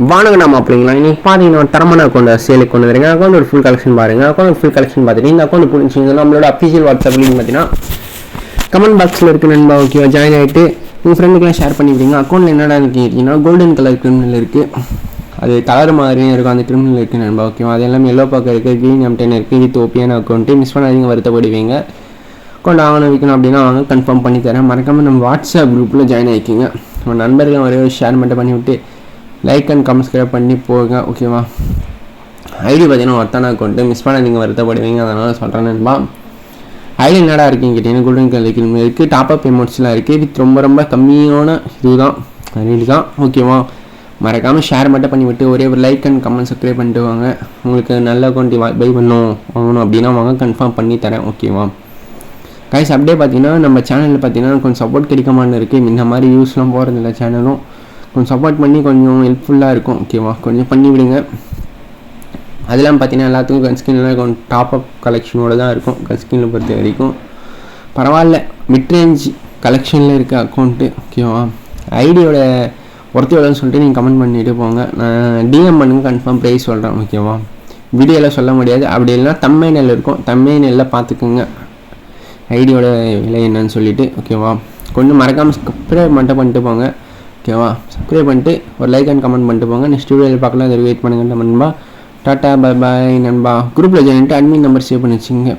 வாங்க நம்ம அப்படிங்களா இன்றைக்கி பார்த்தீங்கன்னா தரமான அக்கௌண்ட் சேலுக்கு கொண்டு வரீங்க. அக்கௌண்ட் ஒரு ஃபுல் கலெக்ஷன் பாருங்கள். அக்கௌண்ட் ஃபுல் கலெக்ஷன் பார்த்துட்டு இந்த அக்கௌண்ட் பிடிச்சிங்க நம்மளோட அஃபிஷியல் வாட்ஸ்அப் லிங்க் பார்த்தீங்கன்னா கமெண்ட் பாக்ஸில் இருக்குது நண்பா. ஓகேவா, ஜாயின் ஆகிட்டு உங்கள் ஃப்ரெண்டுக்கெலாம் ஷேர் பண்ணிவிடுங்க. அக்கௌண்ட்டில் என்னடா இருக்கீங்கன்னா கோல்டன் கலர் கிரிமினல் இருக்குது, அது கலர் மாதிரியும் இருக்கும், அந்த கிரிமினல் இருக்குது நண்பா. ஓகேவா, அது எல்லாமே எல்லோ பக்கம் இருக்குது, க்ரீன் M10 இருக்குது, வித் ஓபியான அக்கௌண்ட்டு. மிஸ் பண்ணாதீங்க, வருத்தப்படுவீங்க. அக்கௌண்ட் வாங்கணும் விற்கணும் அப்படின்னா வாங்க, கன்ஃபார்ம் பண்ணி தரேன். மறக்காமல் நம்ம வாட்ஸ்அப் குரூப்பில் ஜாயின் ஆகிக்கிங்க. நம்ம நண்பர்கள் ஒரே ஷேர் மட்டும் பண்ணிவிட்டு லைக் அண்ட் சப்ஸ்கிரைப் பண்ணி போங்க. ஓகேவா, ஐடி பார்த்தீங்கன்னா ஒருத்தான அக்கௌண்ட்டு, மிஸ் பண்ணாதீங்க, வருத்தப்படுவீங்க. அதனால் சொல்கிறேன் நண்பா. ஐடி என்னடா இருக்குன்னு கேட்டிங்கன்னா கோல்டன் கலர் இருக்குது, டாப்அப் அமௌண்ட்ஸ்லாம் இருக்குது, வித் ரொம்ப கம்மியான இதுதான் ரேட்டு தான். ஓகேவா, மறக்காமல் ஷேர் மட்டும் பண்ணிவிட்டு ஒரே ஒரு லைக் அண்ட் சப்ஸ்கிரைப் பண்ணிட்டு வாங்க. உங்களுக்கு நல்ல அக்கௌண்ட் பை வாங்கணும் அப்படின்னா வாங்க, கன்ஃபார்ம் பண்ணி தரேன். ஓகேவா கைஸ், அப்படியே பார்த்தீங்கன்னா நம்ம சேனலில் பார்த்தீங்கன்னா கொஞ்சம் சப்போர்ட் கிடைக்காமல் இருக்குது. இந்த மாதிரி யூஸ்லாம் போகிறதில்ல, சேனலும் கொஞ்சம் சப்போர்ட் பண்ணி கொஞ்சம் ஹெல்ப்ஃபுல்லாக இருக்கும். ஓகேவா, கொஞ்சம் பண்ணி விடுங்க. அதெல்லாம் பார்த்தீங்கன்னா எல்லாத்துக்கும் கன்ஸ்கின்லாம் கொஞ்சம் டாப்அப் கலெக்ஷனோடு தான் இருக்கும். கன்ஸ்கின்னில் பொறுத்த வரைக்கும் பரவாயில்ல, மிட்ரேஞ்ச் கலெக்ஷனில் இருக்க அக்கௌண்ட்டு. ஓகேவா, ஐடியோட ஒருத்தி எவ்வளோன்னு சொல்லிட்டு நீங்கள் கமெண்ட் பண்ணிவிட்டு போங்க. நான் டிஎம் பண்ணுங்க, கன்ஃபார்ம் ப்ரைஸ் சொல்கிறேன். ஓகேவா, வீடியோவில் சொல்ல முடியாது, அப்படி இல்லைனா தம்ப்நெயில் இருக்கும், தம்ப்நெயிலில் பார்த்துக்குங்க ஐடியோட விலை என்னன்னு சொல்லிவிட்டு. ஓகேவா, கொஞ்சம் மறக்காமல் சப்ஸ்கிரைப் மட்டும் பண்ணிட்டு போங்க. ஓகேவா, சப்ஸ்கிரைப் பண்ணிட்டு ஒரு லைக் அண்ட் கமெண்ட் பண்ணிட்டு போங்க. நெக்ஸ்ட் வீடியோவில் பார்க்கலாம், அதை வெயிட் பண்ணுங்க நண்பா. டாட்டா, பை பாய் நண்பா. குரூப்பில் ஜாயின் பண்ணிட்டு அட்மின் நம்பர் சேவ் பண்ணி வச்சுங்க.